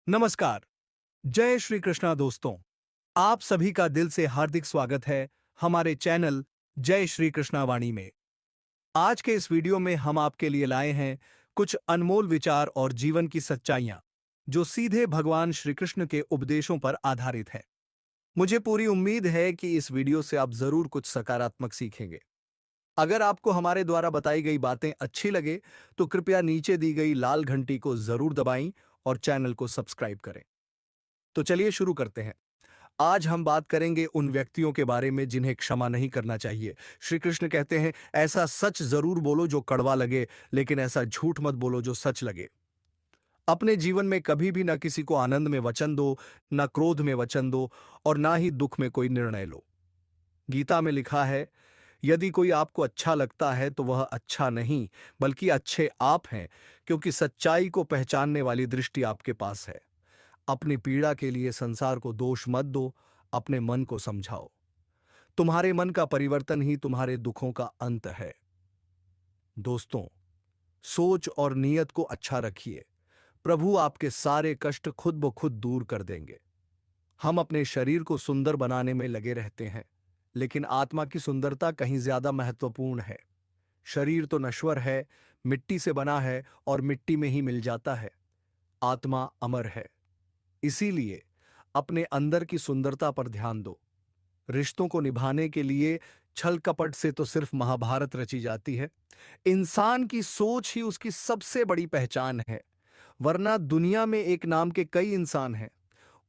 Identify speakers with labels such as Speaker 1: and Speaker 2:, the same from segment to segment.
Speaker 1: नमस्कार। जय श्री कृष्णा दोस्तों। आप सभी का दिल से हार्दिक स्वागत है हमारे चैनल जय श्री कृष्णा वाणी में। आज के इस वीडियो में हम आपके लिए लाए हैं कुछ अनमोल विचार और जीवन की सच्चाइयां जो सीधे भगवान श्री कृष्ण के उपदेशों पर आधारित है। मुझे पूरी उम्मीद है कि इस वीडियो से आप जरूर कुछ सकारात्मक सीखेंगे। अगर आपको हमारे द्वारा बताई गई बातें अच्छी लगे तो कृपया नीचे दी गई लाल घंटी को जरूर दबाएं और चैनल को सब्सक्राइब करें। तो चलिए शुरू करते हैं। आज हम बात करेंगे उन व्यक्तियों के बारे में जिन्हें क्षमा नहीं करना चाहिए। श्री कृष्ण कहते हैं, ऐसा सच जरूर बोलो जो कड़वा लगे, लेकिन ऐसा झूठ मत बोलो जो सच लगे। अपने जीवन में कभी भी ना किसी को आनंद में वचन दो, ना क्रोध में वचन दो, और ना ही दुख में कोई निर्णय लो। गीता में लिखा है, यदि कोई आपको अच्छा लगता है तो वह अच्छा नहीं बल्कि अच्छे आप हैं, क्योंकि सच्चाई को पहचानने वाली दृष्टि आपके पास है। अपनी पीड़ा के लिए संसार को दोष मत दो, अपने मन को समझाओ। तुम्हारे मन का परिवर्तन ही तुम्हारे दुखों का अंत है। दोस्तों, सोच और नियत को अच्छा रखिए। प्रभु आपके सारे कष्ट खुद ब खुद दूर कर देंगे। हम अपने शरीर को सुंदर बनाने में लगे रहते हैं, लेकिन आत्मा की सुंदरता कहीं ज्यादा महत्वपूर्ण है। शरीर तो नश्वर है, मिट्टी से बना है और मिट्टी में ही मिल जाता है। आत्मा अमर है। इसीलिए अपने अंदर की सुंदरता पर ध्यान दो। रिश्तों को निभाने के लिए छल कपट से तो सिर्फ महाभारत रची जाती है। इंसान की सोच ही उसकी सबसे बड़ी पहचान है, वरना दुनिया में एक नाम के कई इंसान हैं।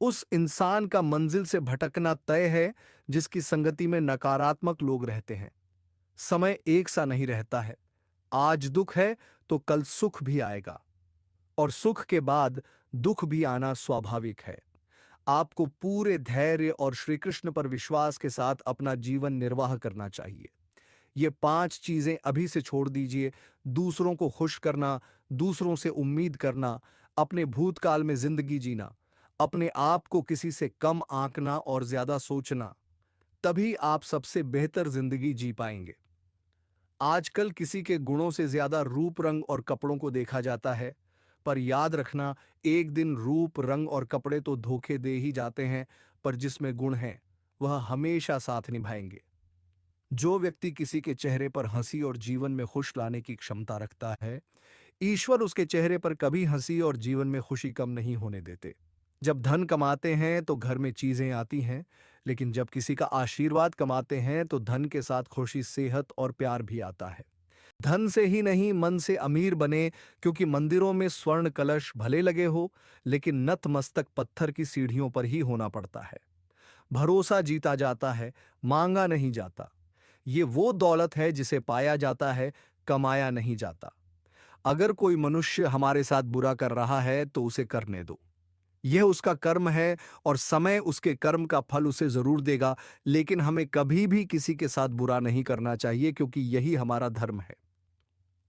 Speaker 1: उस इंसान का मंजिल से भटकना तय है जिसकी संगति में नकारात्मक लोग रहते हैं। समय एक सा नहीं रहता है। आज दुख है तो कल सुख भी आएगा, और सुख के बाद दुख भी आना स्वाभाविक है। आपको पूरे धैर्य और श्री कृष्ण पर विश्वास के साथ अपना जीवन निर्वाह करना चाहिए। ये 5 चीजें अभी से छोड़ दीजिए। दूसरों को खुश करना, दूसरों से उम्मीद करना, अपने भूतकाल में जिंदगी जीना, अपने आप को किसी से कम आंकना और ज्यादा सोचना। तभी आप सबसे बेहतर जिंदगी जी पाएंगे। आजकल किसी के गुणों से ज्यादा रूप, रंग और कपड़ों को देखा जाता है, पर याद रखना, एक दिन रूप, रंग और कपड़े तो धोखे दे ही जाते हैं, पर जिसमें गुण है वह हमेशा साथ निभाएंगे। जो व्यक्ति किसी के चेहरे पर हंसी और जीवन में खुश लाने की क्षमता रखता है, ईश्वर उसके चेहरे पर कभी हंसी और जीवन में खुशी कम नहीं होने देते। जब धन कमाते हैं तो घर में चीजें आती हैं, लेकिन जब किसी का आशीर्वाद कमाते हैं तो धन के साथ खुशी, सेहत और प्यार भी आता है। धन से ही नहीं, मन से अमीर बने, क्योंकि मंदिरों में स्वर्ण कलश भले लगे हो, लेकिन नतमस्तक पत्थर की सीढ़ियों पर ही होना पड़ता है। भरोसा जीता जाता है, मांगा नहीं जाता। ये वो दौलत है जिसे पाया जाता है, कमाया नहीं जाता। अगर कोई मनुष्य हमारे साथ बुरा कर रहा है तो उसे करने दो। यह उसका कर्म है और समय उसके कर्म का फल उसे जरूर देगा, लेकिन हमें कभी भी किसी के साथ बुरा नहीं करना चाहिए, क्योंकि यही हमारा धर्म है।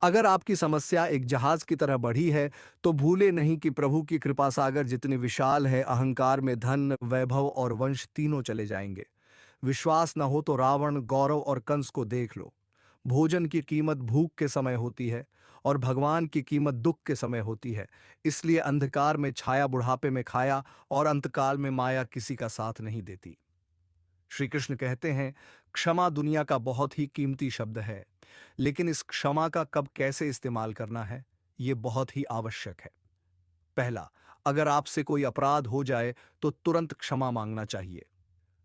Speaker 1: अगर आपकी समस्या एक जहाज की तरह बढ़ी है तो भूले नहीं कि प्रभु की कृपा सागर जितनी विशाल है, अहंकार में धन, वैभव और वंश तीनों चले जाएंगे। विश्वास न हो तो रावण, गौरव और कंस को देख लो। भोजन की कीमत भूख के समय होती है और भगवान की कीमत दुख के समय होती है। इसलिए अंधकार में छाया बुढ़ापे में खाया, और अंतकाल में माया किसी का साथ नहीं देती। श्री कृष्ण कहते हैं, क्षमा दुनिया का बहुत ही कीमती शब्द है, लेकिन इस क्षमा का कब कैसे इस्तेमाल करना है, ये बहुत ही आवश्यक है। पहला, अगर आपसे कोई अपराध हो जाए तो तुरंत क्षमा मांगना चाहिए।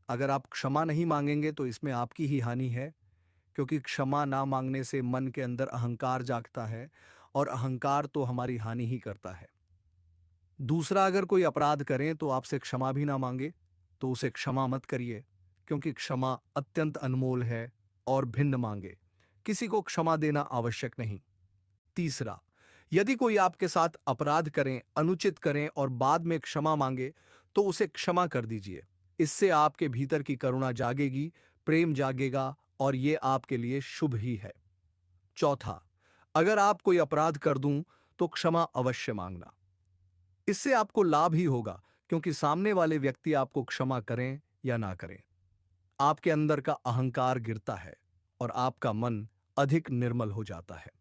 Speaker 1: अगर आप क्षमा नहीं मांगेंगे तो इसमें आपकी ही हानि है, क्योंकि क्षमा ना मांगने से मन के अंदर अहंकार जागता है, और अहंकार तो हमारी हानि ही करता है। दूसरा, अगर कोई अपराध करें तो आपसे क्षमा भी ना मांगे तो उसे क्षमा मत करिए, क्योंकि क्षमा अत्यंत अनमोल है और भिन्न मांगे किसी को क्षमा देना आवश्यक नहीं। तीसरा, यदि कोई आपके साथ अपराध करें, अनुचित करें और बाद में क्षमा मांगे तो उसे क्षमा कर दीजिए। इससे आपके भीतर की करुणा जागेगी, प्रेम जागेगा, और ये आपके लिए शुभ ही है। चौथा, अगर आप कोई अपराध कर दूं तो क्षमा अवश्य मांगना। इससे आपको लाभ ही होगा, क्योंकि सामने वाले व्यक्ति आपको क्षमा करें या ना करें, आपके अंदर का अहंकार गिरता है और आपका मन अधिक निर्मल हो जाता है।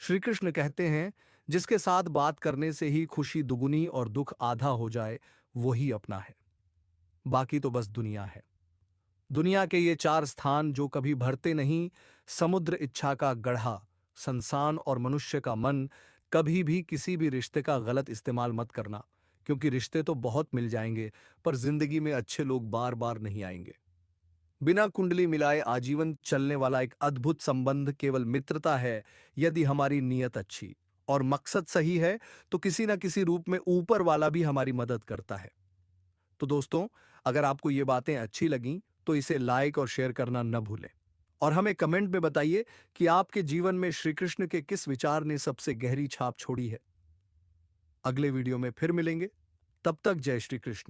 Speaker 1: श्री कृष्ण कहते हैं, जिसके साथ बात करने से ही खुशी दुगुनी और दुख आधा हो जाए, वही अपना है। बाकी तो बस दुनिया है। दुनिया के ये चार स्थान जो कभी भरते नहीं, समुद्र इच्छा का गढ़ा, संसान और मनुष्य का मन। कभी भी किसी भी रिश्ते का गलत इस्तेमाल मत करना, क्योंकि रिश्ते तो बहुत मिल जाएंगे, पर जिंदगी में अच्छे लोग बार बार नहीं आएंगे। बिना कुंडली मिलाए आजीवन चलने वाला एक अद्भुत संबंध केवल मित्रता है। यदि हमारी नीयत अच्छी और मकसद सही है, तो किसी न किसी रूप में ऊपर वाला भी हमारी मदद करता है। तो दोस्तों, अगर आपको ये बातें अच्छी लगीं, तो इसे लाइक और शेयर करना न भूलें। और हमें कमेंट में बताइए कि आपके जीवन में श्री कृष्ण के किस विचार ने सबसे गहरी छाप छोड़ी है। अगले वीडियो में फिर मिलेंगे। तब तक जय श्री कृष्ण।